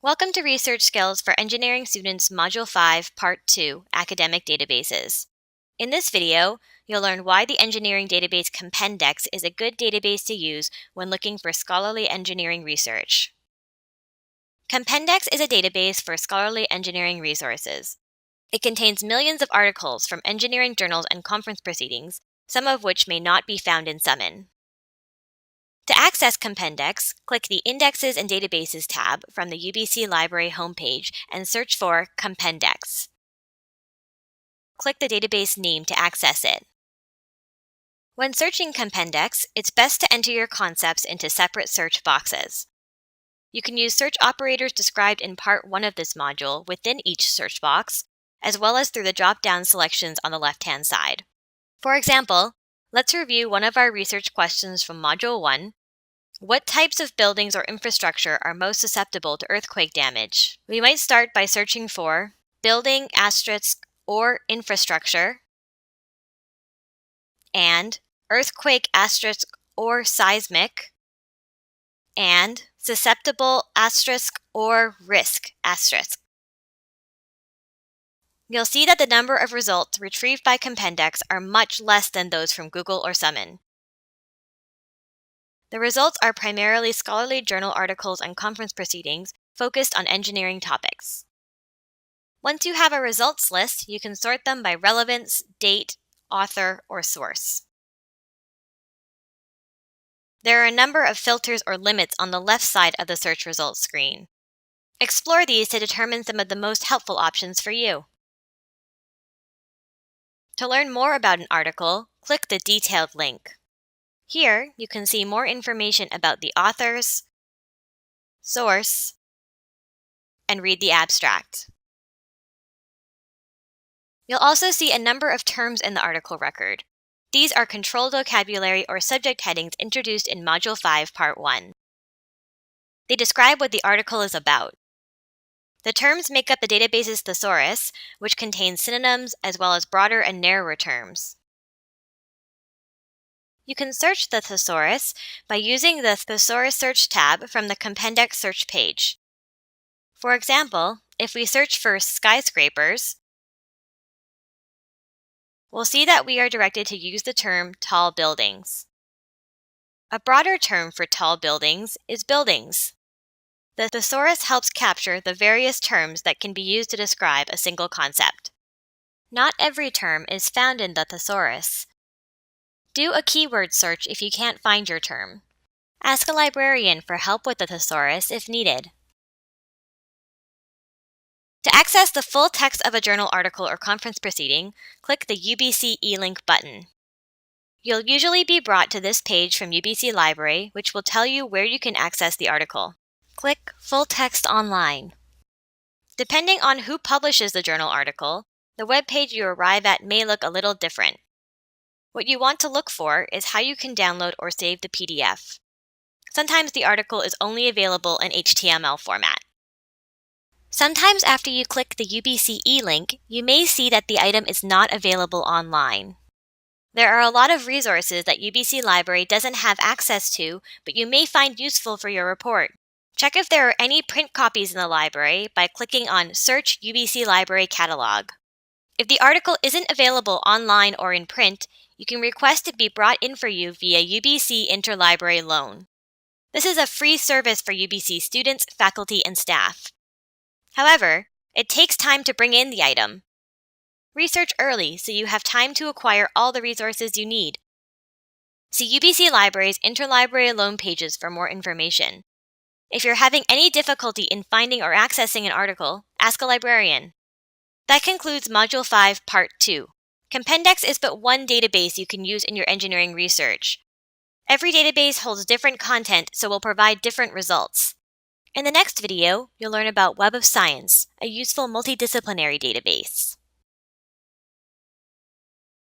Welcome to Research Skills for Engineering Students Module 5, Part 2, Academic Databases. In this video, you'll learn why the engineering database Compendex is a good database to use when looking for scholarly engineering research. Compendex is a database for scholarly engineering resources. It contains millions of articles from engineering journals and conference proceedings, some of which may not be found in Summon. To access Compendex, click the Indexes and Databases tab from the UBC Library homepage and search for Compendex. Click the database name to access it. When searching Compendex, it's best to enter your concepts into separate search boxes. You can use search operators described in Part 1 of this module within each search box, as well as through the drop-down selections on the left-hand side. For example, let's review one of our research questions from Module 1. What types of buildings or infrastructure are most susceptible to earthquake damage? We might start by searching for building * or infrastructure and earthquake * or seismic and susceptible * or risk *. You'll see that the number of results retrieved by Compendex are much less than those from Google or Summon. The results are primarily scholarly journal articles and conference proceedings focused on engineering topics. Once you have a results list, you can sort them by relevance, date, author, or source. There are a number of filters or limits on the left side of the search results screen. Explore these to determine some of the most helpful options for you. To learn more about an article, click the detailed link. Here, you can see more information about the authors, source, and read the abstract. You'll also see a number of terms in the article record. These are controlled vocabulary or subject headings introduced in Module 5, Part 1. They describe what the article is about. The terms make up the database's Thesaurus, which contains synonyms as well as broader and narrower terms. You can search the Thesaurus by using the Thesaurus Search tab from the Compendex search page. For example, if we search for skyscrapers, we'll see that we are directed to use the term tall buildings. A broader term for tall buildings is buildings. The Thesaurus helps capture the various terms that can be used to describe a single concept. Not every term is found in the Thesaurus. Do a keyword search if you can't find your term. Ask a librarian for help with the Thesaurus if needed. To access the full text of a journal article or conference proceeding, click the UBC eLink button. You'll usually be brought to this page from UBC Library, which will tell you where you can access the article. Click Full Text Online. Depending on who publishes the journal article, the web page you arrive at may look a little different. What you want to look for is how you can download or save the PDF. Sometimes the article is only available in HTML format. Sometimes after you click the UBC eLink, you may see that the item is not available online. There are a lot of resources that UBC Library doesn't have access to, but you may find useful for your report. Check if there are any print copies in the library by clicking on Search UBC Library Catalog. If the article isn't available online or in print, you can request it be brought in for you via UBC Interlibrary Loan. This is a free service for UBC students, faculty, and staff. However, it takes time to bring in the item. Research early so you have time to acquire all the resources you need. See UBC Library's Interlibrary Loan pages for more information. If you're having any difficulty in finding or accessing an article, ask a librarian. That concludes Module 5, Part 2. Compendex is but one database you can use in your engineering research. Every database holds different content, so will provide different results. In the next video, you'll learn about Web of Science, a useful multidisciplinary database.